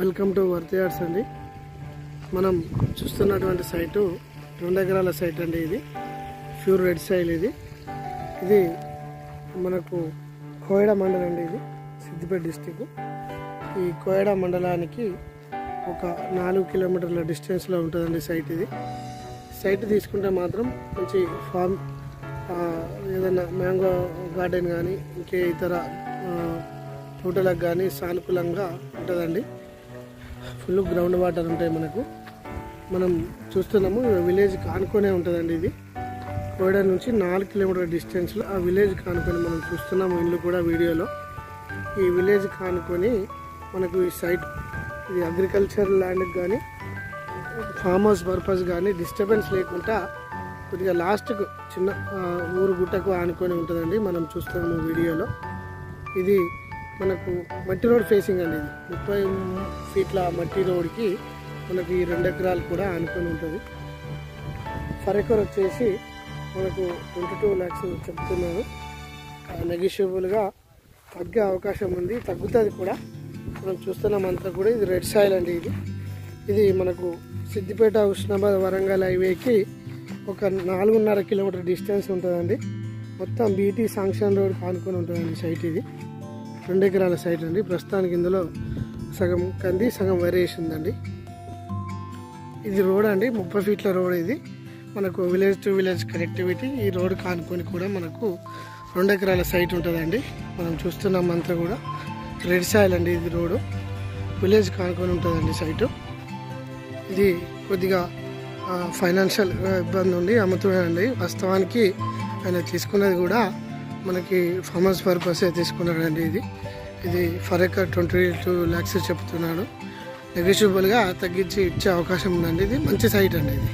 Welcome to worth yards అండి. మనం చూస్తున్నటువంటి సైటు 2 ఎకరాల సైట్ అండి. ఇది ప్యూర్ రెడ్ సాయిల్. ఇది మనకు కోయడ మండలం అండి. ఇది సిద్దిపేట డిస్టిక్. ఈ కోయడ మండలానికి ఒక 4 కిలోమీటర్ల డిస్టెన్స్లో ఉంటుందండి సైట్. ఇది సైట్ తీసుకుంటే మాత్రం మంచి ఫార్మ్, ఏదైనా మ్యాంగో గార్డెన్ కానీ ఇంకే ఇతర తోటలకు కానీ సానుకూలంగా ఉంటుందండి. ఫుల్ గ్రౌండ్ వాటర్ ఉంటాయి. మనం చూస్తున్నాము విలేజ్ కానుకొనే ఉంటుందండి. ఇది కోయడ నుంచి 4 కిలోమీటర్ల డిస్టెన్స్లో ఆ విలేజ్ కానుకొని మనం చూస్తున్నాము. ఇల్లు కూడా వీడియోలో ఈ విలేజ్ కానుకొని మనకు ఈ సైట్ ఇది అగ్రికల్చర్ ల్యాండ్కి కానీ ఫామ్ హౌస్ పర్పస్ కానీ డిస్టర్బెన్స్ లేకుండా కొద్దిగా లాస్ట్కు చిన్న ఊరు గుట్టకు ఆనుకొని ఉంటుందండి. మనం చూస్తున్నాము వీడియోలో. ఇది మనకు మట్టి రోడ్ ఫేసింగ్ అండి. ఇది 30 ఫీట్ల మట్టి రోడ్కి మనకి ఈ 2 ఎకరాలు కూడా ఆనుకొని ఉంటుంది. ఫర్ ఎకర్ వచ్చేసి మనకు 22 lakhs చెప్తున్నారు. నెగిషియబుల్గా తగ్గే అవకాశం ఉంది, తగ్గుతుంది కూడా. మనం చూస్తున్నాం అంతా కూడా ఇది రెడ్ సాయిల్ అండి. ఇది మనకు సిద్దిపేట, ఉస్నాబాద్, వరంగల్ హైవేకి ఒక 4.5 కిలోమీటర్ డిస్టెన్స్ ఉంటుందండి. మొత్తం బీటీ శాంక్షన్ రోడ్ ఆనుకొని ఉంటుందండి సైట్. ఇది 2 ఎకరాల సైట్ అండి. ప్రస్తుతానికి ఇందులో సగం కంది, సగం వరి వేసి ఉందండి. ఇది రోడ్ అండి, 30 ఫీట్ల రోడ్. ఇది మనకు విలేజ్ టు విలేజ్ కనెక్టివిటీ. ఈ రోడ్ కానుకొని కూడా మనకు 2 ఎకరాల సైట్ ఉంటుందండి. మనం చూస్తున్నాం అంతా కూడా రెడ్ సాయిల్ అండి. ఇది రోడ్డు విలేజ్ కానుకొని ఉంటుందండి సైటు. ఇది కొద్దిగా ఫైనాన్షియల్ ఇబ్బంది ఉండి అమ్ముతున్నాడండి. వాస్తవానికి ఆయన తీసుకున్నది కూడా మనకి ఫార్మర్స్ పర్పసే తీసుకున్నాడండి. ఇది ఫర్ ఎకర్ 22 lakhs చెప్తున్నాడు. నెగిషియబుల్గా తగ్గించి ఇచ్చే అవకాశం ఉందండి. ఇది మంచి సైట్ అండి. ఇది